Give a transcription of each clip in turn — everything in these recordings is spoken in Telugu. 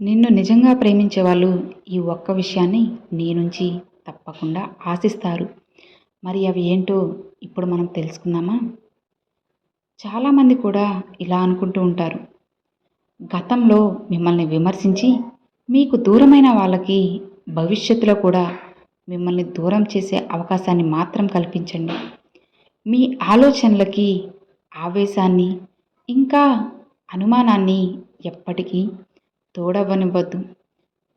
నిన్ను నిజంగా ప్రేమించే వాళ్ళు ఈ ఒక్క విషయాన్ని నీ నుంచి తప్పకుండా ఆశిస్తారు. మరి అవి ఏంటో ఇప్పుడు మనం తెలుసుకుందామా? చాలామంది కూడా ఇలా అనుకుంటూ ఉంటారు. గతంలో మిమ్మల్ని విమర్శించి మీకు దూరమైన వాళ్ళకి భవిష్యత్తులో కూడా మిమ్మల్ని దూరం చేసే అవకాశాన్ని మాత్రం కల్పించండి. మీ ఆలోచనలకి, ఆవేశాన్ని, ఇంకా అనుమానాన్ని ఎప్పటికీ తోడవ్వనివ్వద్దు.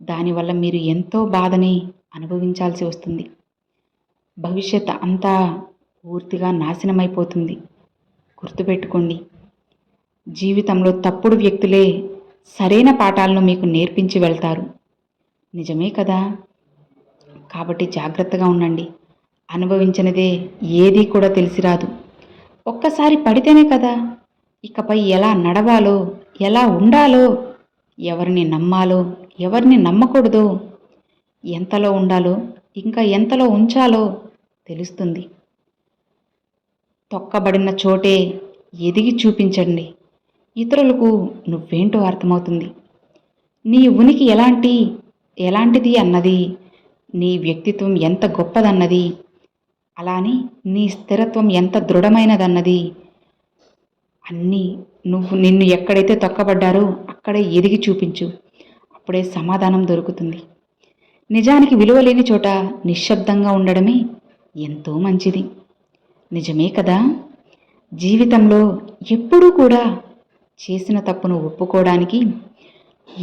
దానివల్ల మీరు ఎంతో బాధని అనుభవించాల్సి వస్తుంది. భవిష్యత్ అంతా పూర్తిగా నాశనమైపోతుంది. గుర్తుపెట్టుకోండి, జీవితంలో తప్పుడు వ్యక్తులే సరైన పాఠాలను మీకు నేర్పించి వెళ్తారు. నిజమే కదా? కాబట్టి జాగ్రత్తగా ఉండండి. అనుభవించినదే ఏదీ కూడా తెలిసి రాదు. ఒక్కసారి పడితేనే కదా ఇకపై ఎలా నడవాలో, ఎలా ఉండాలో, ఎవరిని నమ్మాలో, ఎవరిని నమ్మకూడదో, ఎంతలో ఉండాలో, ఇంకా ఎంతలో ఉంచాలో తెలుస్తుంది. తొక్కబడిన చోటే ఎదిగి చూపించండి. ఇతరులకు నువ్వేంటో అర్థమవుతుంది. నీ ఉనికి ఎలాంటిది అన్నది, నీ వ్యక్తిత్వం ఎంత గొప్పదన్నది, అలానే నీ స్థిరత్వం ఎంత దృఢమైనదన్నది అన్నీ నిన్ను ఎక్కడైతే తొక్కబడ్డారో అక్కడే ఎదిగి చూపించు. అప్పుడే సమాధానం దొరుకుతుంది. నిజానికి విలువ లేని చోట నిశ్శబ్దంగా ఉండడమే ఎంతో మంచిది. నిజమే కదా? జీవితంలో ఎప్పుడూ కూడా చేసిన తప్పును ఒప్పుకోవడానికి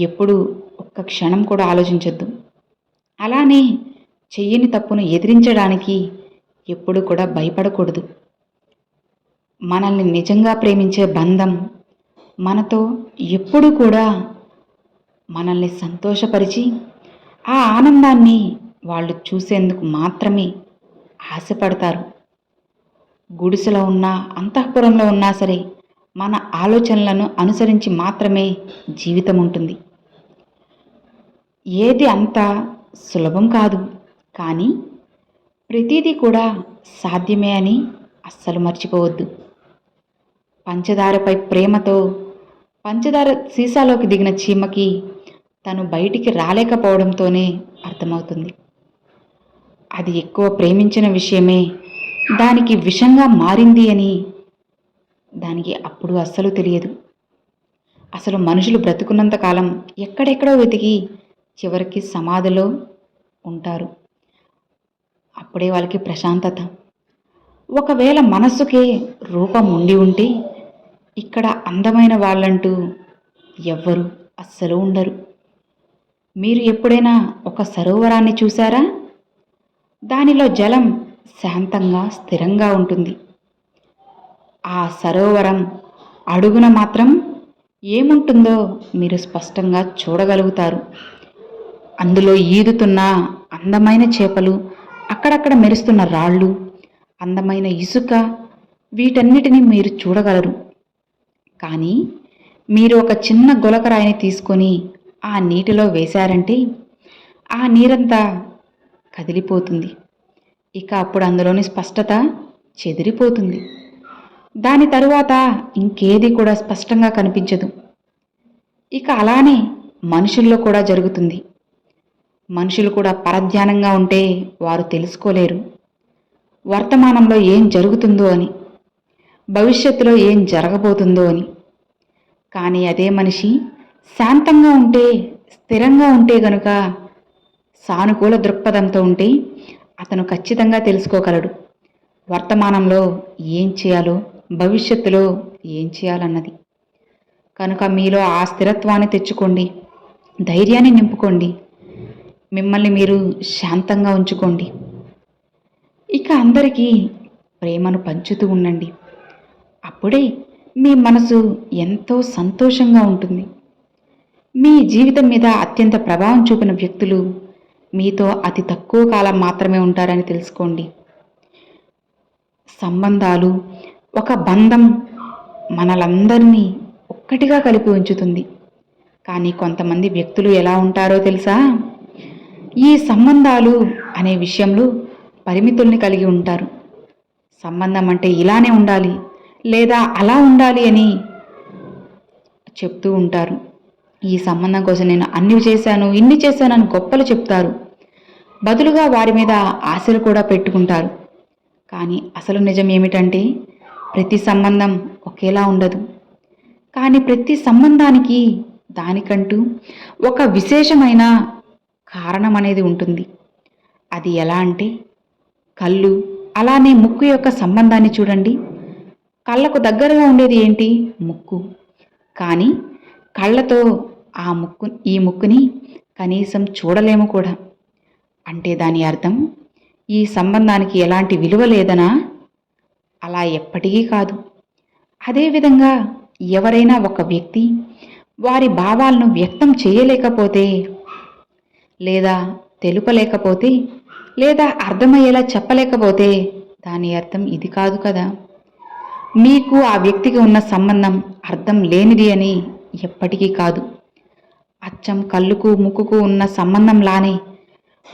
ఎప్పుడూ ఒక్క క్షణం కూడా ఆలోచించొద్దు. అలానే చెయ్యని తప్పును ఎదిరించడానికి ఎప్పుడు కూడా భయపడకూడదు. మనల్ని నిజంగా ప్రేమించే బంధం మనతో ఎప్పుడూ కూడా మనల్ని సంతోషపరిచి ఆ ఆనందాన్ని వాళ్ళు చూసేందుకు మాత్రమే ఆశపడతారు. గుడిసెలో ఉన్నా, అంతఃపురంలో ఉన్నా సరే మన ఆలోచనలను అనుసరించి మాత్రమే జీవితం ఉంటుంది. ఏది అంత సులభం కాదు, కానీ ప్రతిదీ కూడా సాధ్యమే అని అస్సలు మర్చిపోవద్దు. పంచదారపై ప్రేమతో పంచదార సీసాలోకి దిగిన చీమకి తను బయటికి రాలేకపోవడంతోనే అర్థమవుతుంది. అది ఎక్కువ ప్రేమించిన విషయమే దానికి విషంగా మారింది అని దానికి అప్పుడు అస్సలు తెలియదు. అసలు మనుషులు బ్రతుకున్నంత కాలం ఎక్కడెక్కడో వెతికి చివరికి సమాధిలో ఉంటారు. అప్పుడే వాళ్ళకి ప్రశాంతత. ఒకవేళ మనస్సుకే రూపం ఉండి ఉంటే ఇక్కడ అందమైన వాళ్ళంటూ ఎవ్వరు అస్సలు ఉండరు. మీరు ఎప్పుడైనా ఒక సరోవరాన్ని చూసారా? దానిలో జలం శాంతంగా, స్థిరంగా ఉంటుంది. ఆ సరోవరం అడుగున మాత్రం ఏముంటుందో మీరు స్పష్టంగా చూడగలుగుతారు. అందులో ఈదుతున్న అందమైన చేపలు, అక్కడక్కడ మెరుస్తున్న రాళ్ళు, అందమైన ఇసుక, వీటన్నిటినీ మీరు చూడగలరు. కానీ మీరు ఒక చిన్న గులకరాయిని తీసుకొని ఆ నీటిలో వేశారంటే ఆ నీరంతా కదిలిపోతుంది. ఇక అప్పుడు అందులోని స్పష్టత చెదిరిపోతుంది. దాని తరువాత ఇంకేది కూడా స్పష్టంగా కనిపించదు. ఇక అలానే మనుషుల్లో కూడా జరుగుతుంది. మనుషులు కూడా పరధ్యానంగా ఉంటే వారు తెలుసుకోలేరు వర్తమానంలో ఏం జరుగుతుందో అని, భవిష్యత్తులో ఏం జరగబోతుందో అని. కానీ అదే మనిషి శాంతంగా ఉంటే, స్థిరంగా ఉంటే గనుక, సానుకూల దృక్పథంతో ఉంటే అతను ఖచ్చితంగా తెలుసుకోగలడు వర్తమానంలో ఏం చేయాలో, భవిష్యత్తులో ఏం చేయాలన్నది. కనుక మీలో ఆ స్థిరత్వాన్ని తెచ్చుకోండి, ధైర్యాన్ని నింపుకోండి, మిమ్మల్ని మీరు శాంతంగా ఉంచుకోండి. ఇక అందరికీ ప్రేమను పంచుతూ ఉండండి. అప్పుడే మీ మనసు ఎంతో సంతోషంగా ఉంటుంది. మీ జీవితం మీద అత్యంత ప్రభావం చూపిన వ్యక్తులు మీతో అతి తక్కువ కాలం మాత్రమే ఉంటారని తెలుసుకోండి. సంబంధాలు, ఒక బంధం మనలందరినీ ఒక్కటిగా కలిపి ఉంచుతుంది. కానీ కొంతమంది వ్యక్తులు ఎలా ఉంటారో తెలుసా? ఈ సంబంధాలు అనే విషయంలో పరిమితుల్ని కలిగి ఉంటారు. సంబంధం అంటే ఇలానే ఉండాలి లేదా అలా ఉండాలి అని చెప్తూ ఉంటారు. ఈ సంబంధం కోసం నేను అన్ని చేశాను, ఇన్ని చేశానని గొప్పలు చెప్తారు. బదులుగా వారి మీద ఆశలు కూడా పెట్టుకుంటారు. కానీ అసలు నిజం ఏమిటంటే ప్రతి సంబంధం ఒకేలా ఉండదు. కానీ ప్రతి సంబంధానికి దానికంటూ ఒక విశేషమైన కారణం అనేది ఉంటుంది. అది ఎలా అంటే కళ్ళు, అలానే ముక్కు యొక్క సంబంధాన్ని చూడండి. కళ్ళకు దగ్గరగా ఉండేది ఏంటి? ముక్కు. కానీ కళ్ళతో ఈ ముక్కుని కనీసం చూడలేము కూడా. అంటే దాని అర్థం ఈ సంబంధానికి ఎలాంటి విలువ లేదనా? అలా ఎప్పటికీ కాదు. అదేవిధంగా ఎవరైనా ఒక వ్యక్తి వారి భావాలను వ్యక్తం చేయలేకపోతే, లేదా తెలుపలేకపోతే, లేదా అర్థమయ్యేలా చెప్పలేకపోతే దాని అర్థం ఇది కాదు కదా. మీకు ఆ వ్యక్తికి ఉన్న సంబంధం అర్థం లేనిది అని ఎప్పటికీ కాదు. అచ్చం కళ్ళుకు ముక్కుకు ఉన్న సంబంధంలానే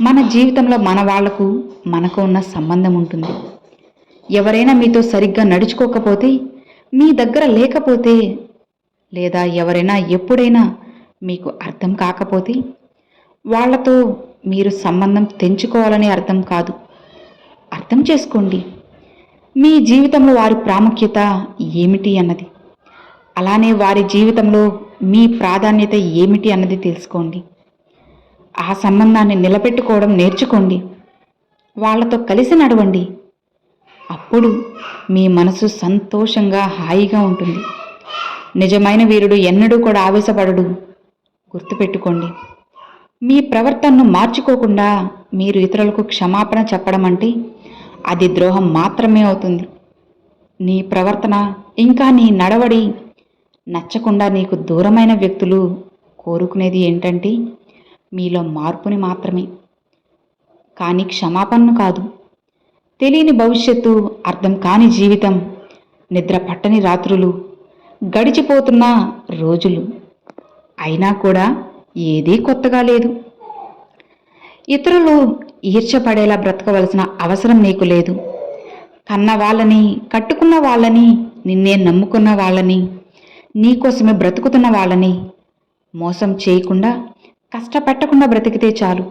మన జీవితంలో మనకు ఉన్న సంబంధం ఉంటుంది. ఎవరైనా మీతో సరిగ్గా నడుచుకోకపోతే, మీ దగ్గర లేకపోతే, లేదా ఎవరైనా ఎప్పుడైనా మీకు అర్థం కాకపోతే వాళ్లతో మీరు సంబంధం తెంచుకోవాలని అర్థం కాదు. అర్థం చేసుకోండి మీ జీవితంలో వారి ప్రాముఖ్యత ఏమిటి అన్నది. అలానే వారి జీవితంలో మీ ప్రాధాన్యత ఏమిటి అన్నది తెలుసుకోండి. ఆ సంబంధాన్ని నిలబెట్టుకోవడం నేర్చుకోండి. వాళ్లతో కలిసి నడవండి. అప్పుడు మీ మనసు సంతోషంగా హాయిగా ఉంటుంది. నిజమైన వీరుడు ఎన్నడూ కూడా ఆవేశపడడు. గుర్తుపెట్టుకోండి. మీ ప్రవర్తనను మార్చుకోకుండా మీరు ఇతరులకు క్షమాపణ చెప్పడం అంటే అది ద్రోహం మాత్రమే అవుతుంది. నీ ప్రవర్తన ఇంకా నీ నడవడి నచ్చకుండా నీకు దూరమైన వ్యక్తులు కోరుకునేది ఏంటంటే మీలో మార్పుని మాత్రమే, కానీ క్షమాపణను కాదు. తెలియని భవిష్యత్తు, అర్థం కాని జీవితం, నిద్ర పట్టని రాత్రులు, గడిచిపోతున్న రోజులు, అయినా కూడా ఏదీ కొత్తగా లేదు. ఇతరులు ఈర్ష్యపడేలా బ్రతకవలసిన అవసరం నీకు లేదు. కన్న వాళ్ళని, కట్టుకున్న వాళ్ళని, నిన్నే నమ్ముకున్న వాళ్ళని, నీకోసమే బ్రతుకుతున్న వాళ్ళని మోసం చేయకుండా, కష్టపెట్టకుండా బ్రతికితే చాలు.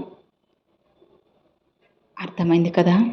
అర్థమైంది కదా?